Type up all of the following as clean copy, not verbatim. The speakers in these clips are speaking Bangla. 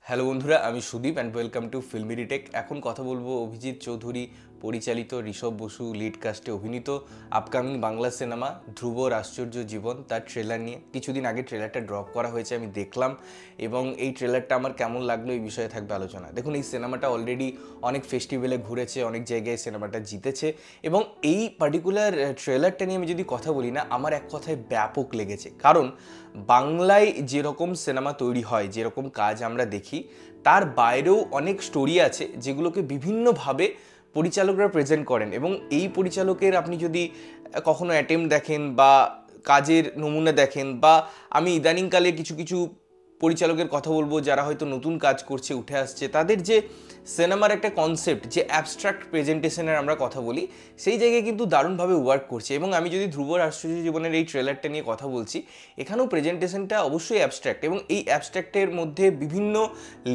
হ্যালো বন্ধুরা, আমি Sudip and welcome to Filmy Tech. এখন কথা বলবো অভিজিৎ চৌধুরী পরিচালিত, ঋষভ বসু লিড কাস্টে অভিনীত আপকামিং বাংলা সিনেমা ধ্রুবর আশ্চর্য জীবন, তার ট্রেলার নিয়ে। কিছুদিন আগে ট্রেলারটা ড্রপ করা হয়েছে, আমি দেখলাম, এবং এই ট্রেলারটা আমার কেমন লাগলো এই বিষয়ে থাকবে আলোচনা। দেখুন, এই সিনেমাটা অলরেডি অনেক ফেস্টিভ্যালে ঘুরেছে, অনেক জায়গায় সিনেমাটা জিতেছে, এবং এই পার্টিকুলার ট্রেলারটা নিয়ে আমি যদি কথা বলি না, আমার এক কথায় ব্যাপক লেগেছে। কারণ বাংলায় যেরকম সিনেমা তৈরি হয়, যেরকম কাজ আমরা দেখি, তার বাইরেও অনেক স্টোরি আছে যেগুলোকে বিভিন্নভাবে পরিচালকরা প্রেজেন্ট করেন। এবং এই পরিচালকের আপনি যদি কখনো অ্যাটেম্প্ট দেখেন বা কাজের নমুনা দেখেন, বা আমি ইদানিংকালে কিছু কিছু পরিচালকের কথা বলবো যারা হয়তো নতুন কাজ করছে, উঠে আসছে, তাদের যে সিনেমার একটা কনসেপ্ট, যে অ্যাবস্ট্রাক্ট প্রেজেন্টেশনের আমরা কথা বলি, সেই জায়গায় কিন্তু দারুণভাবে ওয়ার্ক করছে। এবং আমি যদি ধ্রুবর আশ্চর্য জীবনের এই ট্রেলারটা নিয়ে কথা বলছি, এখানেও প্রেজেন্টেশনটা অবশ্যই অ্যাবস্ট্রাক্ট, এবং এই অ্যাবস্ট্রাক্টের মধ্যে বিভিন্ন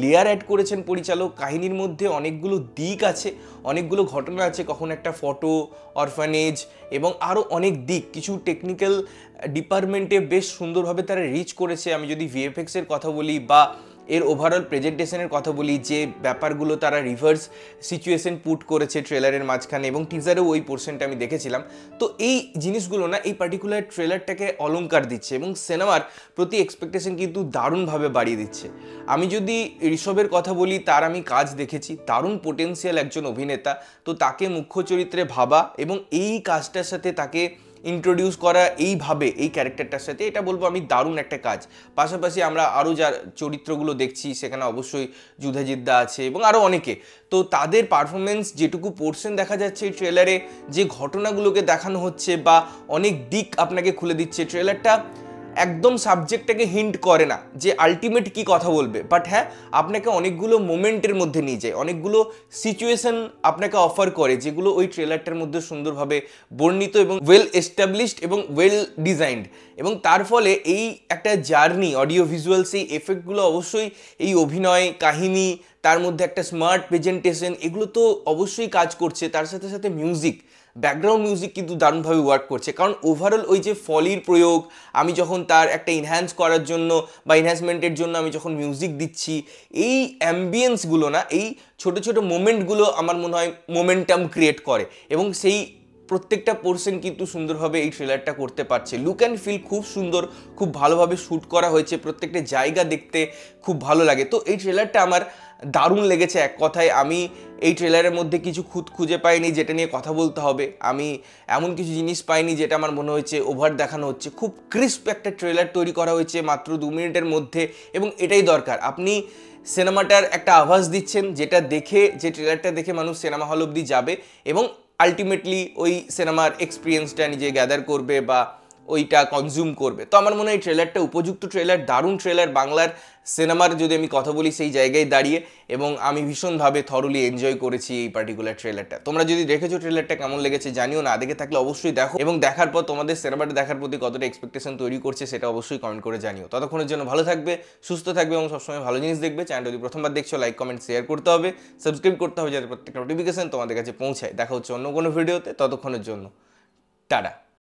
লেয়ার অ্যাড করেছেন পরিচালক। কাহিনীর মধ্যে অনেকগুলো দিক আছে, অনেকগুলো ঘটনা আছে, কখনো একটা ফটো, অরফানেজ, এবং আরও অনেক দিক, কিছু টেকনিক্যাল ডিপার্টমেন্টে বেশ সুন্দরভাবে তারা রিচ করেছে। আমি যদি ভিএফএক্সের কথা বলি বা এর ওভারঅল প্রেজেন্টেশনের কথা বলি, যে ব্যাপারগুলো তারা রিভার্স সিচুয়েশন পুট করেছে ট্রেলারের মাঝখানে, এবং টিজারেও ওই পোর্শনটা আমি দেখেছিলাম। তো এই জিনিসগুলো না এই পার্টিকুলার ট্রেলারটাকে অলংকার দিচ্ছে, এবং সিনেমার প্রতি এক্সপেকটেশন কিন্তু দারুণভাবে বাড়িয়ে দিচ্ছে। আমি যদি ঋষভের কথা বলি, তার আমি কাজ দেখেছি, দারুণ পোটেন্সিয়াল একজন অভিনেতা। তো তাকে মুখ্য চরিত্রে ভাবা এবং এই কাজটার সাথে তাকে ইন্ট্রোডিউস করা এইভাবে এই ক্যারেক্টারটার সাথে, এটা বলবো আমি দারুণ একটা কাজ। পাশাপাশি আমরা আরও যার চরিত্রগুলো দেখছি, সেখানে অবশ্যই যুধাজিদ্দা আছে এবং আরও অনেকে। তো তাদের পারফরমেন্স, যেটুকু পোর্শন দেখা যাচ্ছে এই ট্রেলারে, যে ঘটনাগুলোকে দেখানো হচ্ছে বা অনেক দিক আপনাকে খুলে দিচ্ছে, ট্রেলারটা একদম সাবজেক্টটাকে হিন্ট করে না যে আলটিমেট কি কথা বলবে, বাট হ্যাঁ, আপনাকে অনেকগুলো মোমেন্টের মধ্যে নিয়ে যায়, অনেকগুলো সিচুয়েশন আপনাকে অফার করে, যেগুলো ওই ট্রেলারটার মধ্যে সুন্দরভাবে বর্ণিত এবং ওয়েল এস্টাবলিশড এবং ওয়েল ডিজাইনড। এবং তার ফলে এই একটা জার্নি, অডিও ভিজুয়াল, সেই এফেক্টগুলো অবশ্যই এই অভিনয়, কাহিনী, তার মধ্যে একটা স্মার্ট প্রেজেন্টেশন, এগুলো তো অবশ্যই কাজ করছে। তার সাথে সাথে মিউজিক, ব্যাকগ্রাউন্ড মিউজিক কিন্তু দারুণভাবে ওয়ার্ক করছে। কারণ ওভারঅল ওই যে ফলির প্রয়োগ, আমি যখন তার একটা ইনহ্যান্স করার জন্য বা ইনহ্যান্সমেন্টের জন্য আমি যখন মিউজিক দিচ্ছি, এই অ্যাম্বিয়েন্সগুলো না, এই ছোটো ছোটো মোমেন্টগুলো আমার মনে হয় মোমেন্টাম ক্রিয়েট করে, এবং সেই প্রত্যেকটা পোর্শন কিন্তু সুন্দরভাবে এই ট্রেলারটা করতে পারছে। লুক অ্যান্ড ফিল খুব সুন্দর, খুব ভালোভাবে শ্যুট করা হয়েছে, প্রত্যেকটা জায়গা দেখতে খুব ভালো লাগে। তো এই ট্রেলারটা আমার দারুণ লেগেছে। এক কথায় আমি এই ট্রেলারের মধ্যে কিছু খুঁত খুঁজে পাইনি যেটা নিয়ে কথা বলতে হবে। আমি এমন কিছু জিনিস পাইনি যেটা আমার মনে হয়েছে ওভার দেখানো হচ্ছে। খুব ক্রিস্প একটা ট্রেলার তৈরি করা হয়েছে মাত্র 2 মিনিটের মধ্যে, এবং এটাই দরকার। আপনি সিনেমাটার একটা আভাস দিচ্ছেন, যেটা দেখে, যে ট্রেলারটা দেখে মানুষ সিনেমা হল অবধি যাবে এবং আলটিমেটলি ওই সিনেমার এক্সপিরিয়েন্সটা নিজে গ্যাদার করবে বা ওইটা কনজিউম করবে। তো আমার মনে হয় এই ট্রেলারটা উপযুক্ত ট্রেলার, দারুণ ট্রেলার বাংলার সিনেমার যদি আমি কথা বলি সেই জায়গায় দাঁড়িয়ে, এবং আমি ভীষণভাবে থরলি এনজয় করেছি এই পার্টিকুলার ট্রেলারটা। তোমরা যদি দেখেছো ট্রেলারটা, কেমন লেগেছে জানিও না। দেখে থাকলে অবশ্যই দেখো, এবং দেখার পর তোমাদের সিনেমাটা দেখার প্রতি কতটা এক্সপেকটেশন তৈরি করছে সেটা অবশ্যই কমেন্ট করে জানিও। ততক্ষণের জন্য ভালো থাকবে, সুস্থ থাকবে, এবং সবসময় ভালো জিনিস দেখবে। চ্যানেলটা যদি প্রথমবার দেখছো, লাইক, কমেন্ট, শেয়ার করতে হবে, সাবস্ক্রাইব করতে হবে, যাতে প্রত্যেকটা নোটিফিকেশন তোমাদের কাছে পৌঁছায়। দেখা হচ্ছে অন্য কোনো ভিডিওতে, ততক্ষণের জন্য টাটা।